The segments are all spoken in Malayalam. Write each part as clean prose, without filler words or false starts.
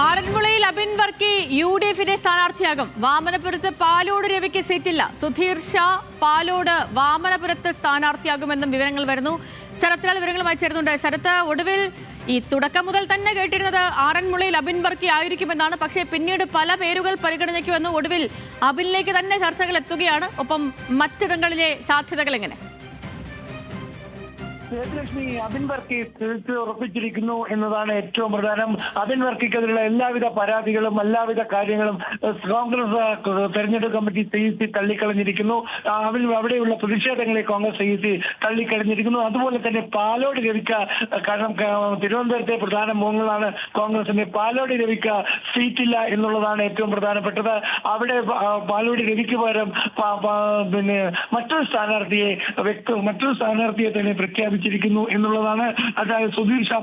ആറന്മുളയിൽ അബിൻ വർക്കി യു.ഡി.എഫിന്റെ സ്ഥാനാർത്ഥിയാകും. വാമനപുരത്ത് പാലോട് രവിക്ക് സീറ്റില്ല. സുധീർ ഷാ പാലോട് വാമനപുരത്ത് സ്ഥാനാർത്ഥിയാകുമെന്നും വിവരങ്ങൾ വരുന്നു. ശരത്ലാൽ വിവരങ്ങളുമായി ചേരുന്നുണ്ട്. ശരത്ത്, ഒടുവിൽ ഈ തുടക്കം മുതൽ തന്നെ കേട്ടിരുന്നത് ആറന്മുളയിൽ അബിൻ വർക്കി ആയിരിക്കുമെന്നാണ്. പക്ഷേ പിന്നീട് പല പേരുകൾ പരിഗണനയ്ക്ക് വന്നു. ഒടുവിൽ അബിനിലേക്ക് തന്നെ ചർച്ചകൾ എത്തുകയാണ്. ഒപ്പം മറ്റിടങ്ങളിലെ സാധ്യതകൾ എങ്ങനെ? സേതുലക്ഷ്മി, അബിൻ വർക്കി ഉറപ്പിച്ചിരിക്കുന്നു എന്നതാണ് ഏറ്റവും പ്രധാനം. അബിൻ വർക്കിക്കെതിരെയുള്ള എല്ലാവിധ പരാതികളും എല്ലാവിധ കാര്യങ്ങളും കോൺഗ്രസ് തെരഞ്ഞെടുപ്പ് കമ്മിറ്റി CEC തള്ളിക്കളഞ്ഞിരിക്കുന്നു. അവിടെയുള്ള പ്രതിഷേധങ്ങളെ കോൺഗ്രസ് CEC തള്ളിക്കളഞ്ഞിരിക്കുന്നു. അതുപോലെ തന്നെ പാലോട് രവിക്ക, കാരണം തിരുവനന്തപുരത്തെ പ്രധാന മുഖങ്ങളാണ് കോൺഗ്രസിന്റെ, പാലോട് രവിക്ക സീറ്റില്ല എന്നുള്ളതാണ് ഏറ്റവും പ്രധാനപ്പെട്ടത്. അവിടെ പാലോട് രവിക്ക് പകരം പിന്നെ മറ്റൊരു സ്ഥാനാർത്ഥിയെ തന്നെ പ്രഖ്യാപിച്ചു എന്നുള്ളതാണ്. അതായത് സുധീർ ഷാ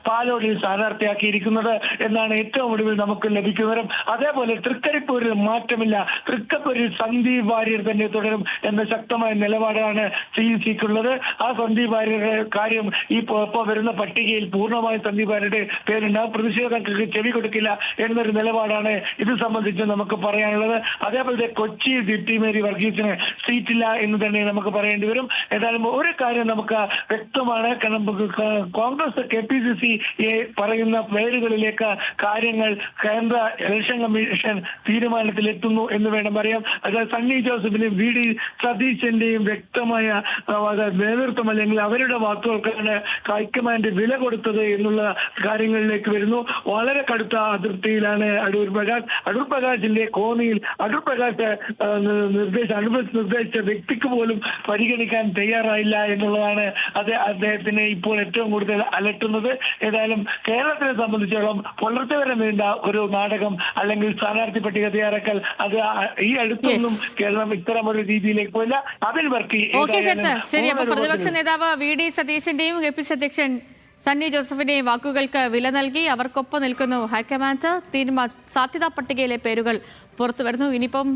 പാലോടിൽ സ്ഥാനാർത്ഥിയാക്കിയിരിക്കുന്നത് എന്നാണ് ഏറ്റവും ഒടുവിൽ നമുക്ക് ലഭിക്കുന്നവരും. അതേപോലെ തൃക്കരിപ്പൂരിൽ മാറ്റമില്ല. തൃക്കരിപ്പൂരിൽ സന്ദീപ് വാര്യർ തന്നെ തുടരും എന്ന ശക്തമായ നിലപാടാണ് CECക്കുള്ളത്. ആ സന്ദീപ് വാര്യരുടെ കാര്യം ഇപ്പോൾ വരുന്ന പട്ടികയിൽ പൂർണ്ണമായും സന്ദീപ് വാര്യരുടെ പേരുണ്ടാകും. പ്രതിഷേധങ്ങൾക്ക് ചെവി കൊടുക്കില്ല എന്നൊരു നിലപാടാണ് ഇത് സംബന്ധിച്ച് നമുക്ക് പറയാനുള്ളത്. അതേപോലെ കൊച്ചി ടി മേരി വർഗീസിന് സീറ്റില്ല എന്ന് തന്നെ നമുക്ക് പറയേണ്ടി വരും. ഏതായാലും ഒരു കാര്യം നമുക്ക് വ്യക്തമാണ്. കാരണം കോൺഗ്രസ് KPCC പറയുന്ന പേരുകളിലേക്ക് കാര്യങ്ങൾ കേന്ദ്ര ഇലക്ഷൻ കമ്മീഷൻ തീരുമാനത്തിലെത്തുന്നു എന്ന് വേണം പറയാം. അതായത് സണ്ണി ജോസഫിന്റെയും VD സതീശന്റെയും വ്യക്തമായ നേതൃത്വം അല്ലെങ്കിൽ അവരുടെ വാക്കുകൾക്കാണ് ഹൈക്കമാൻഡ് വില കൊടുത്തത് എന്നുള്ള കാര്യങ്ങളിലേക്ക് വരുന്നു. വളരെ കടുത്ത അതിർത്തിയിലാണ് അടൂർ പ്രകാശിന്റെ കോന്നിയിൽ അടൂർ പ്രകാശ് നിർദ്ദേശിച്ച വ്യക്തിക്ക് പോലും പരിഗണിക്കാൻ തയ്യാറായില്ല എന്നുള്ളതാണ് അദ്ദേഹത്തിന് ഇപ്പോൾ ഏറ്റവും കൂടുതൽ അലട്ടുന്നത്. ഏതായാലും കേരളത്തിനെ സംബന്ധിച്ചിടത്തോളം പുലർച്ചെ വരെ നീണ്ട ഒരു നാടകം അല്ലെങ്കിൽ സ്ഥാനാർത്ഥി പട്ടിക തയ്യാറാക്കൽ, അത് ഈ അടുത്തൊന്നും കേരളം ഇത്തരം ഒരു രീതിയിലേക്ക് പോയില്ല. അബിൻ വർക്കി ശരി. അപ്പൊ പ്രതിപക്ഷ നേതാവ് VD സതീശന്റെയും KPCC അധ്യക്ഷൻ സണ്ണി ജോസഫിന്റെയും വാക്കുകൾക്ക് വില നൽകി അവർക്കൊപ്പം നിൽക്കുന്നു ഹൈക്കമാൻഡ്. സാധ്യതാ പട്ടികയിലെ പേരുകൾ പുറത്തു വരുന്നു. ഇനിയിപ്പം